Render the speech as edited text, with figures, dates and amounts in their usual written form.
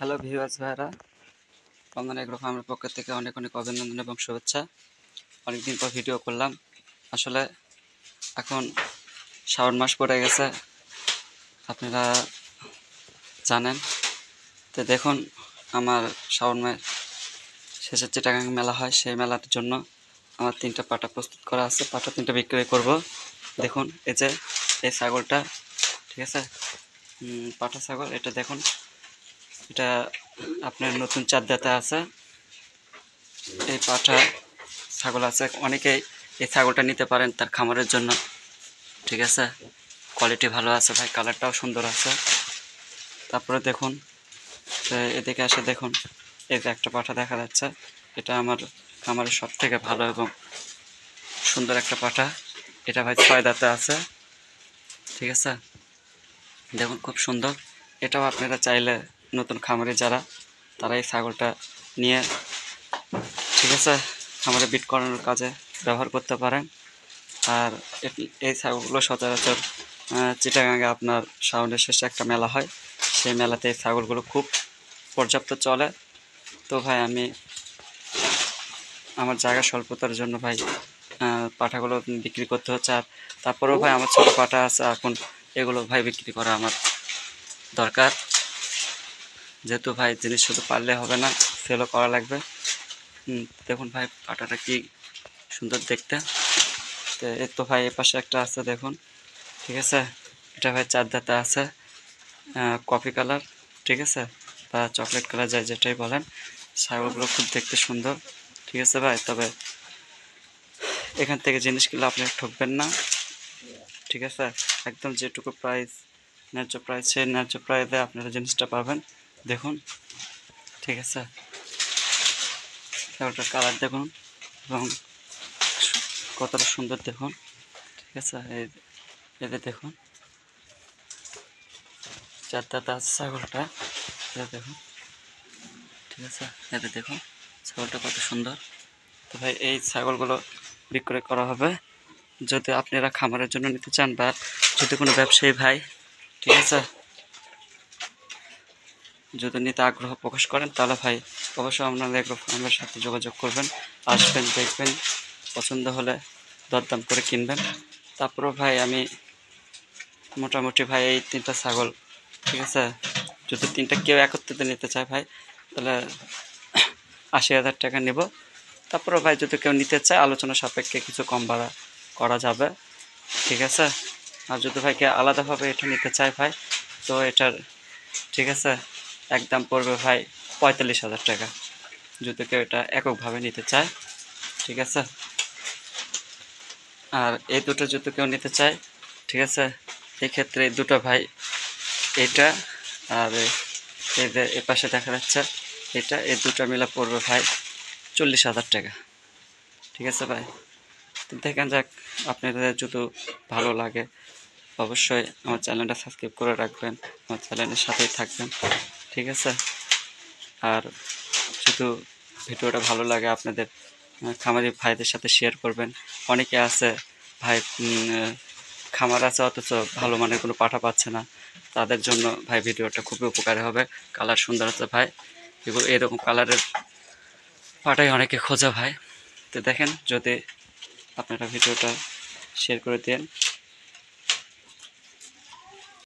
Hello viewers ভাইরা, বন্ধন agro ফার্মের পক্ষ থেকে অনেক অনেক অভিনন্দন এবং শুভেচ্ছা। অনেকদিন পর ভিডিও করলাম। আসলে এখন শ্রাবণ মাস পড়ে গেছে, আপনারা জানেন। তো দেখুন, আমার শ্রাবণ মাস শেষের চিটাগাং মেলা হয়, সেই মেলার জন্য আমার 3টা পাটা প্রস্তুত করা আছে। পাটা 3টা বিক্রয় করব। দেখুন, এই যে এই ছাগলটা, ঠিক আছে, পাটা ছাগল। এটা দেখুন, এটা আপনার নতুন চার দাঁতে আছে। এই পাটা ছাগল আছে, অনেকেই এই ছাগলটা নিতে পারেন তার খামারের জন্য, ঠিক আছে। কোয়ালিটি ভালো আছে ভাই, কালারটাও সুন্দর আছে। তারপরে দেখুন, এদিকে আসে দেখুন, এই যে একটা পাঠা দেখা যাচ্ছে, এটা আমার খামারের সব থেকে ভালো এবং সুন্দর একটা পাঠা। এটা ভাই 6 দাঁতে আছে, ঠিক আছে। দেখুন খুব সুন্দর। এটাও আপনারা চাইলে নতুন খামারে যারা, তারা এই ছাগলটা নিয়ে, ঠিক আছে, খামারে বিট করানোর কাজে ব্যবহার করতে পারেন। আর এই ছাগলগুলো সচরাচর চিটাগাঙে আপনার শ্রাবণের শেষে একটা মেলা হয়, সেই মেলাতে এই ছাগলগুলো খুব পর্যাপ্ত চলে। তো ভাই আমি আমার জায়গা স্বল্পতার জন্য ভাই পাঠাগুলো বিক্রি করতে হচ্ছে। আর তারপরেও ভাই আমার ছোটো পাঠা আছে, এখন এগুলো ভাই বিক্রি করা আমার দরকার, যেহেতু ভাই জিনিস শুধু পারলে হবে না, সেলও করা লাগবে। দেখুন ভাই পাঠাটা কি সুন্দর দেখতে। তো এর তো ভাই এ পাশে একটা আছে দেখুন, ঠিক আছে। এটা ভাই 4 দাঁতে আছে, কফি কালার, ঠিক আছে, বা চকলেট কালার, যাই যেটাই বলেন। ছাগলগুলো খুব দেখতে সুন্দর, ঠিক আছে ভাই। তবে এখান থেকে জিনিস কিনলে আপনি ঠকবেন না, ঠিক আছে। একদম যেটুকু প্রাইস, ন্যায্য প্রাইস, সেই ন্যায্য প্রাইসে আপনারা জিনিসটা পাবেন। দেখুন, ঠিক আছে, ছাগলটার কালার দেখুন এবং কতটা সুন্দর দেখুন, ঠিক আছে। এই দেখুন, 4 দাঁতে আছে ছাগলটা, দেখুন, ঠিক আছে। এতে দেখুন ছাগলটা কত সুন্দর। তো ভাই এই ছাগলগুলো বিক্রয় করা হবে, যদি আপনারা খামারের জন্য নিতে চান বা যদি কোনো ব্যবসায়ী ভাই, ঠিক আছে, যদি নিতে আগ্রহ প্রকাশ করেন, তাহলে ভাই অবশ্যই আপনারা এগ্রো ফার্মের সাথে যোগাযোগ করবেন, আসবেন, দেখবেন, পছন্দ হলে দরদাম করে কিনবেন। তারপরেও ভাই আমি মোটামুটি ভাই এই 3টা ছাগল, ঠিক আছে, যদি 3টা কেউ একত্রিত নিতে চায় ভাই, তাহলে 80,000 টাকা নেব। তারপরে ভাই যদি কেউ নিতে চায়, আলোচনা সাপেক্ষে কিছু কম বাড়া করা যাবে, ঠিক আছে। আর যদি ভাই কেউ আলাদাভাবে এটা নিতে চায় ভাই, তো এটার, ঠিক আছে, একদম পড়বে ভাই 45,000 টাকা, যদি কেউ এটা এককভাবে নিতে চায়, ঠিক আছে। আর এই দুটো যদি কেউ নিতে চায়, ঠিক আছে, এক্ষেত্রে এই দুটো ভাই, এটা আর এই যে এ পাশে দেখা যাচ্ছে এটা, এই দুটো মিলে পড়বে ভাই 40,000 টাকা, ঠিক আছে ভাই। তো দেখেন যাক, আপনাদের যদি ভালো লাগে অবশ্যই আমার চ্যানেলটা সাবস্ক্রাইব করে রাখবেন, আমার চ্যানেলের সাথেই থাকবেন, ঠিক আছে। আর যদি ভিডিওটা ভালো লাগে আপনাদের খামারি ভাইদের সাথে শেয়ার করবেন। অনেকে আছে ভাই খামার আছে অথচ ভালো মানের কোনো পাঠা পাচ্ছে না, তাদের জন্য ভাই ভিডিওটা খুবই উপকারী হবে। কালার সুন্দর আছে ভাই, এগুলো এরকম কালারের পাটাই অনেকে খোঁজে ভাই। তো দেখেন, যদি আপনারা ভিডিওটা শেয়ার করে দেন,